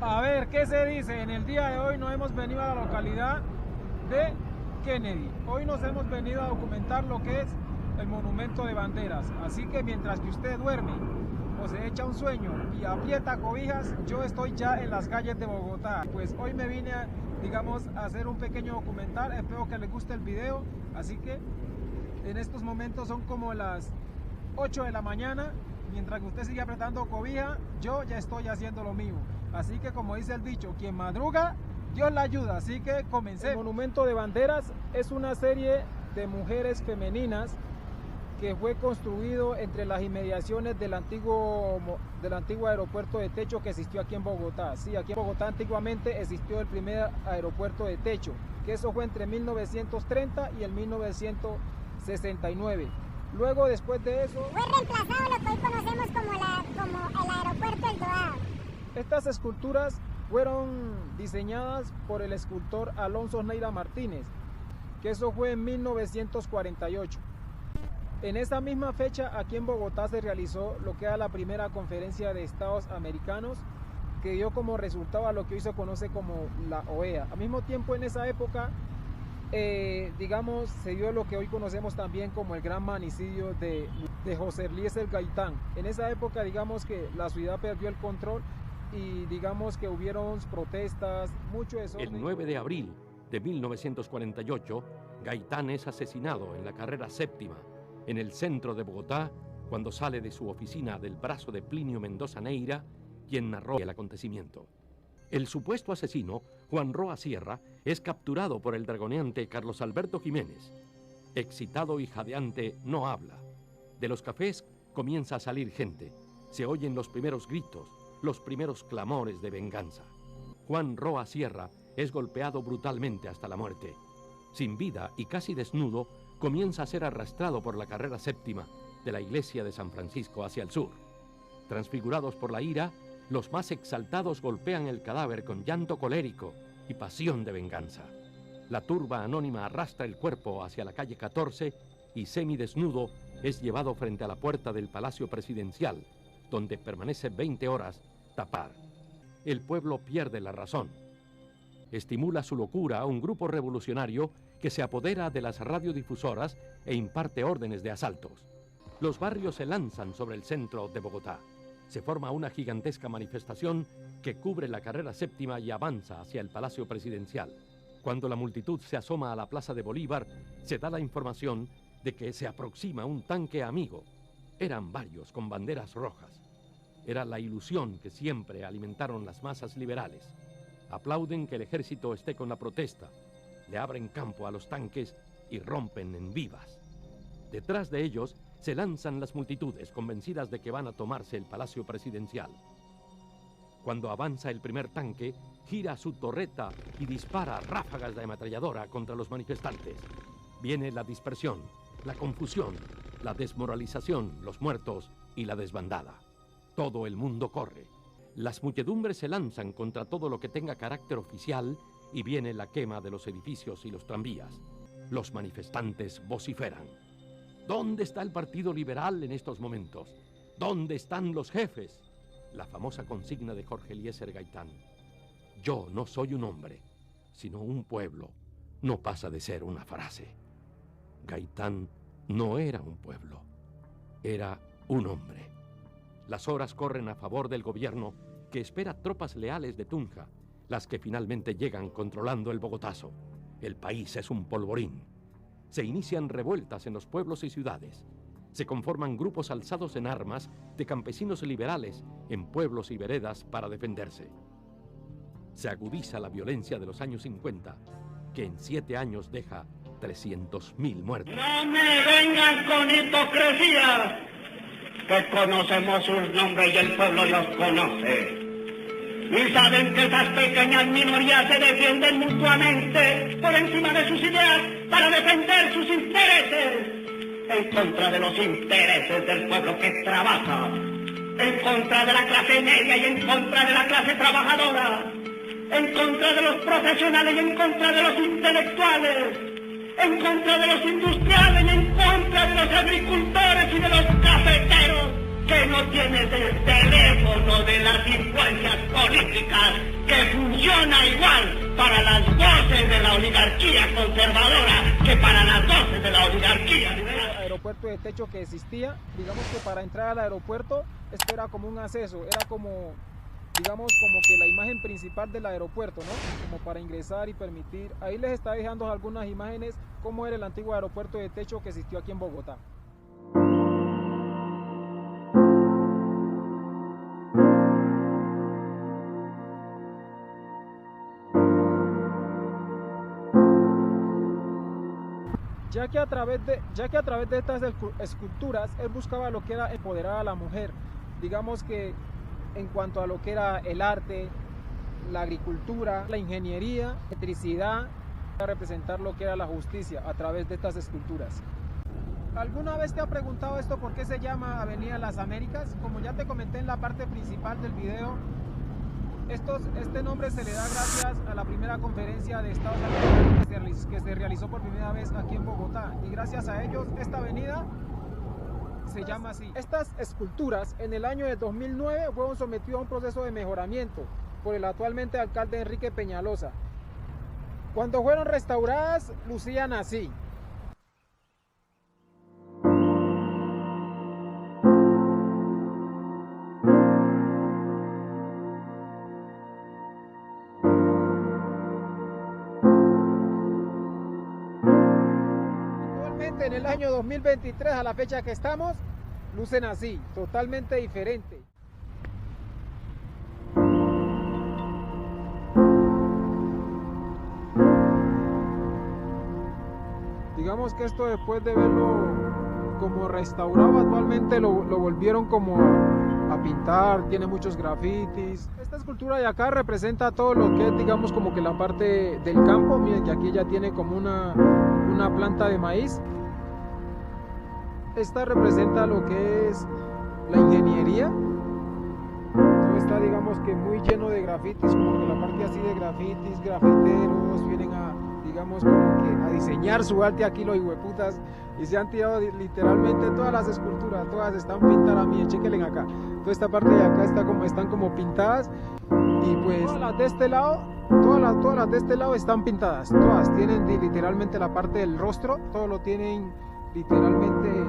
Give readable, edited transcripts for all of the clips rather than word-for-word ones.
A ver, ¿qué se dice? En el día de hoy nos hemos venido a la localidad de Kennedy. Hoy nos hemos venido a documentar lo que es el monumento de banderas. Así que mientras que usted duerme o se echa un sueño y aprieta cobijas, yo estoy ya en las calles de Bogotá. Pues hoy me vine a, a hacer un pequeño documental. Espero que les guste el video. Así que en estos momentos son como las 8 de la mañana. Mientras que usted sigue apretando cobija, yo ya estoy haciendo lo mío. Así que, como dice el dicho, quien madruga, Dios la ayuda. Así que comencemos. El Monumento de Banderas es una serie de mujeres femeninas que fue construido entre las inmediaciones del antiguo aeropuerto de techo que existió aquí en Bogotá. Sí, aquí en Bogotá antiguamente existió el primer aeropuerto de techo, que eso fue entre 1930 y el 1969. Luego, después de eso, fue reemplazado lo que hoy conocemos como el aeropuerto El Dorado. Estas esculturas fueron diseñadas por el escultor Alonso Neira Martínez, que eso fue en 1948. En esa misma fecha, aquí en Bogotá se realizó lo que era la primera conferencia de Estados Americanos, que dio como resultado a lo que hoy se conoce como la OEA. Al mismo tiempo, en esa época, se dio lo que hoy conocemos también como el gran magnicidio de José Eliezer Gaitán. En esa época, que la ciudad perdió el control y que hubieron protestas, mucho desorden. El 9 de abril de 1948, Gaitán es asesinado en la carrera séptima, en el centro de Bogotá, cuando sale de su oficina del brazo de Plinio Mendoza Neira, quien narró el acontecimiento. El supuesto asesino, Juan Roa Sierra, es capturado por el dragoneante Carlos Alberto Jiménez. Excitado y jadeante, no habla. De los cafés comienza a salir gente. Se oyen los primeros gritos, los primeros clamores de venganza. Juan Roa Sierra es golpeado brutalmente hasta la muerte. Sin vida y casi desnudo, comienza a ser arrastrado por la carrera séptima de la iglesia de San Francisco hacia el sur. Transfigurados por la ira, los más exaltados golpean el cadáver con llanto colérico y pasión de venganza. La turba anónima arrastra el cuerpo hacia la calle 14 y semidesnudo es llevado frente a la puerta del Palacio Presidencial, donde permanece 20 horas tapar. El pueblo pierde la razón. Estimula su locura a un grupo revolucionario que se apodera de las radiodifusoras e imparte órdenes de asaltos. Los barrios se lanzan sobre el centro de Bogotá. Se forma una gigantesca manifestación que cubre la carrera séptima y avanza hacia el Palacio Presidencial. Cuando la multitud se asoma a la Plaza de Bolívar, se da la información de que se aproxima un tanque amigo. Eran varios con banderas rojas. Era la ilusión que siempre alimentaron las masas liberales. Aplauden que el ejército esté con la protesta, le abren campo a los tanques y rompen en vivas. Detrás de ellos se lanzan las multitudes convencidas de que van a tomarse el Palacio Presidencial. Cuando avanza el primer tanque, gira su torreta y dispara ráfagas de ametralladora contra los manifestantes. Viene la dispersión, la confusión, la desmoralización, los muertos y la desbandada. Todo el mundo corre. Las muchedumbres se lanzan contra todo lo que tenga carácter oficial y viene la quema de los edificios y los tranvías. Los manifestantes vociferan. ¿Dónde está el Partido Liberal en estos momentos? ¿Dónde están los jefes? La famosa consigna de Jorge Eliezer Gaitán. Yo no soy un hombre, sino un pueblo. No pasa de ser una frase. Gaitán no era un pueblo, era un hombre. Las horas corren a favor del gobierno que espera tropas leales de Tunja, las que finalmente llegan controlando el Bogotazo. El país es un polvorín. Se inician revueltas en los pueblos y ciudades. Se conforman grupos alzados en armas de campesinos liberales en pueblos y veredas para defenderse. Se agudiza la violencia de los años 50, que en 7 años deja 300.000 muertos. No me vengan con hipocresía, que conocemos sus nombres y el pueblo los conoce. Y saben que esas pequeñas minorías se defienden mutuamente por encima de sus ideas para defender sus intereses, en contra de los intereses del pueblo que trabaja, en contra de la clase media y en contra de la clase trabajadora, en contra de los profesionales y en contra de los intelectuales, en contra de los industriales y en contra de los agricultores y de los cafeteros, que no tienen el teléfono de las influencias políticas de techo que existía. Digamos que para entrar al aeropuerto esto era como un acceso, era como, digamos, como que la imagen principal del aeropuerto, ¿no? Como para ingresar y permitir. Ahí les está dejando algunas imágenes cómo era el antiguo aeropuerto de techo que existió aquí en Bogotá. Ya que a través de estas esculturas él buscaba lo que era empoderar a la mujer, digamos que en cuanto a lo que era el arte, la agricultura, la ingeniería, la electricidad, a representar lo que era la justicia a través de estas esculturas. ¿Alguna vez te ha preguntado esto por qué se llama Avenida Las Américas? Como ya te comenté en la parte principal del video, este nombre se le da gracias a la primera conferencia de Estados Americanos que se realizó por primera vez aquí en Bogotá, y gracias a ellos esta avenida se llama así. Estas esculturas en el año de 2009 fueron sometidas a un proceso de mejoramiento por el actualmente alcalde Enrique Peñalosa. Cuando fueron restauradas lucían así. En el año 2023, a la fecha que estamos, lucen así, totalmente diferente. Digamos que esto, después de verlo como restaurado, actualmente lo volvieron como a pintar, tiene muchos grafitis. Esta escultura de acá representa todo lo que es, digamos, como que la parte del campo. Miren que aquí ya tiene como una planta de maíz. Esta representa lo que es la ingeniería. Todo está, digamos, que muy lleno de grafitis, como que la parte así de grafitis, grafiteros vienen a, digamos, como que a diseñar su arte aquí los hijueputas, y se han tirado literalmente todas las esculturas, todas están pintadas. Miren, chequenle acá, toda esta parte de acá están como pintadas, y pues todas las de este lado, todas las de este lado están pintadas, todas tienen literalmente la parte del rostro, todo lo tienen literalmente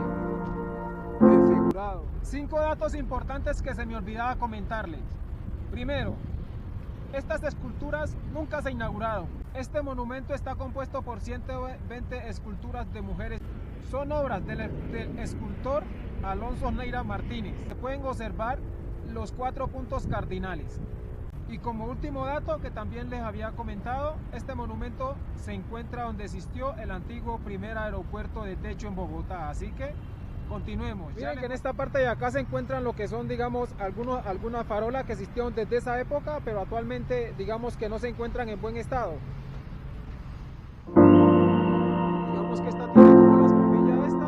desfigurado. 5 datos importantes que se me olvidaba comentarles. Primero, estas esculturas nunca se inauguraron. Este monumento está compuesto por 120 esculturas de mujeres. Son obras del escultor Alonso Neira Martínez. Se pueden observar los 4 puntos cardinales. Y como último dato que también les había comentado, este monumento se encuentra donde existió el antiguo primer aeropuerto de techo en Bogotá. Así que continuemos. Miren que en esta parte de acá se encuentran lo que son, digamos, algunas farolas que existieron desde esa época, pero actualmente, digamos, que no se encuentran en buen estado. Digamos que esta tiene como las bombillas esta,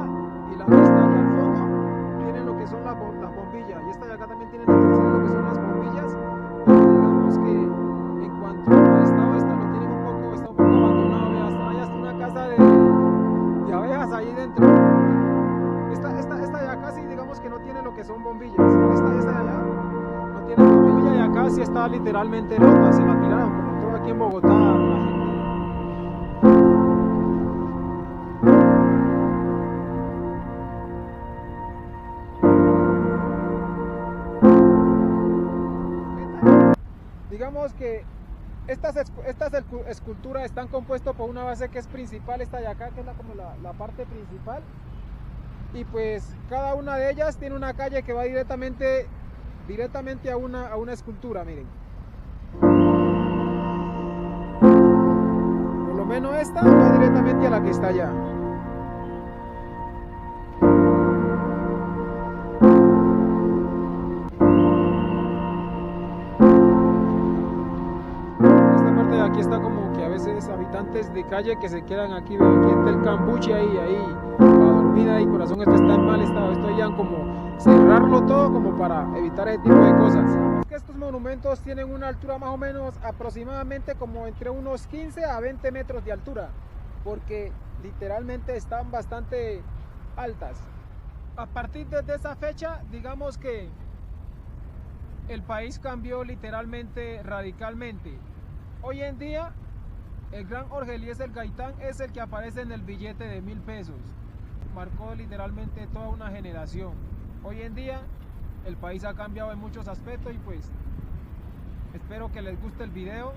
y la que está allá al fondo tienen lo que son las bombillas, y esta de acá también tiene lo que son las bombillas. Que en cuanto al estado está un poco abandonado. Hay hasta una casa de abejas ahí dentro. Esta de acá sí, digamos que no tiene lo que son bombillas. Esta de allá no tiene bombilla, y acá sí está literalmente rota, se la tiraron, como todo aquí en Bogotá. La gente. Digamos que estas esculturas están compuestas por una base que es principal, esta de acá, que es como la parte principal, y pues cada una de ellas tiene una calle que va directamente a una escultura. Miren, por lo menos esta va directamente a la que está allá. Aquí está como que a veces habitantes de calle que se quedan aquí está el cambuche ahí para dormir ahí, corazón, esto está en mal estado. Esto ya como cerrarlo todo como para evitar ese tipo de cosas. Es que estos monumentos tienen una altura más o menos aproximadamente como entre unos 15 a 20 metros de altura, porque literalmente están bastante altas. A partir de esa fecha, digamos que el país cambió literalmente radicalmente. Hoy en día, el gran Jorge Eliezer Gaitán es el que aparece en el billete de 1000 pesos. marcó literalmente toda una generación. Hoy en día el país ha cambiado en muchos aspectos y pues espero que les guste el video.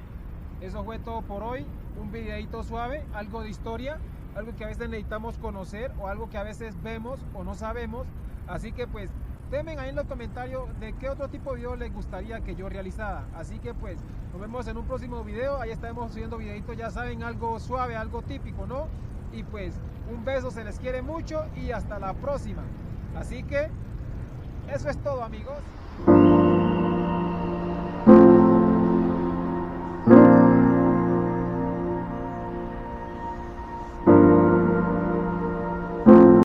Eso fue todo por hoy, un videito suave, algo de historia, algo que a veces necesitamos conocer o algo que a veces vemos o no sabemos. Así que pues déjenme ahí en los comentarios de qué otro tipo de video les gustaría que yo realizara. Así que pues nos vemos en un próximo video. Ahí estaremos subiendo videitos, ya saben, algo suave, algo típico, ¿no? Y pues un beso, se les quiere mucho y hasta la próxima. Así que eso es todo, amigos.